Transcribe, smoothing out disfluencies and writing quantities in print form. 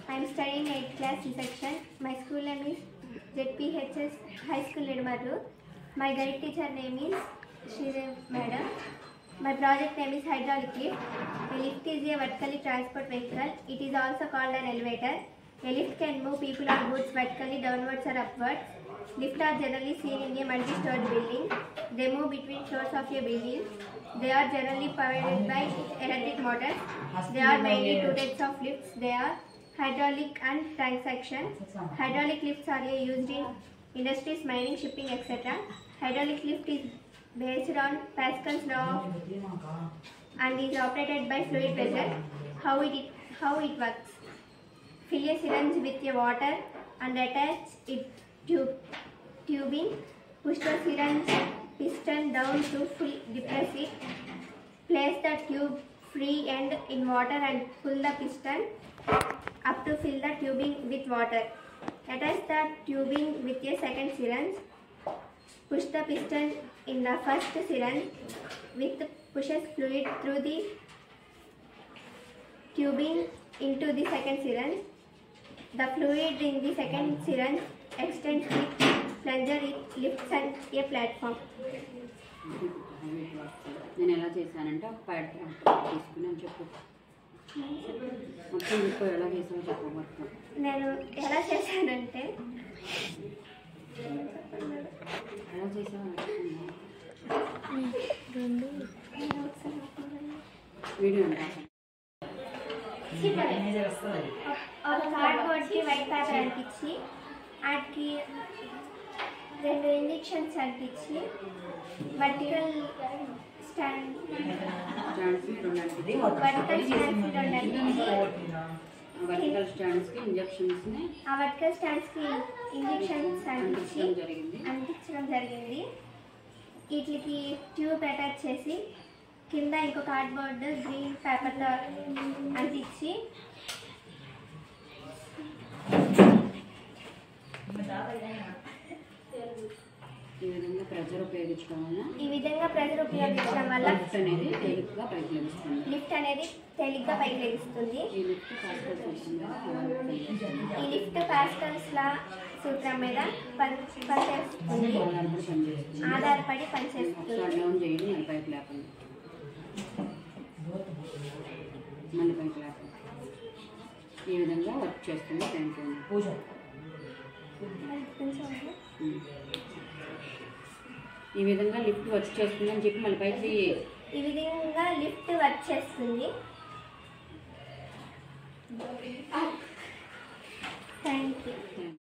I am studying 8th class C section. My school name is ZPHS High School Nedmarru. My guide teacher name is Shridev Madam. My project name is hydraulic lift. A lift is a vertically transport vehicle. It is also called an elevator. A lift can move people or goods vertically downwards or upwards. Lifts are generally seen in a multi-story building. They move between floors of a building. They are generally powered by electric motors. There are mainly two types of lifts. They are hydraulic and tank section. Hydraulic lifts are used in industries, mining, shipping, etc. Hydraulic lift is based on Pascal's law and is operated by fluid pressure. How it works? Fill a syringe with a water and attach it tubing. Push the syringe piston down to full depress it. Place the tube free end in water and pull the piston up to fill the tubing with water. Attach the tubing with a second syringe. Push the piston in the first syringe with pushes fluid through the tubing into the second syringe. The fluid in the second syringe extends with plunger. It lifts a platform. నేను ఎలా చేశానంటే ఒక pad తీసుకుని అని చెప్పు మొత్తం ఇంకో ఎలా చేసానో చెప్పు మొత్తం నేను ఎలా చేశానంటే ఎలా చేసాను వీడియో ఒక కార్డ్బోర్డ్కి వైట్ పేపర్ అంటించి వాటికి 2 ఇంజెక్షన్స్ అంటించి వర్టికల్ స్టాండ్ వర్టికల్ స్టాండ్స్కి ఇంజెక్షన్స్ని ఆ వర్టికల్ స్టాండ్స్కి ఇంజెక్షన్స్ అంటించడం జరిగింది. వీటికి ట్యూబ్ అటాచ్ చేసి కింద ఇంకో కార్డ్బోర్డ్ గ్రీన్ పేపర్తో అంటించి ఈ విధంగా ప్రెజర్ ఉపయోగించడం వల్ల లిఫ్ట్ అనేది తేలిగ్గా పైకి లెగుస్తుంది. ఈ లిఫ్ట్ పాస్కల్స్ లా సూత్రం మీద పనిచేస్తుంది, ఆధారపడి పనిచేస్తుంది. ఈ విధంగా వర్క్ చేస్తుంది ట్యాంక్. ఈ విధంగా లిఫ్ట్ వర్క్ చేస్తుంది అని చెప్పి మళ్ళీ పైకి ఈ విధంగా లిఫ్ట్ వర్క్ చేస్తుంది. Thank you.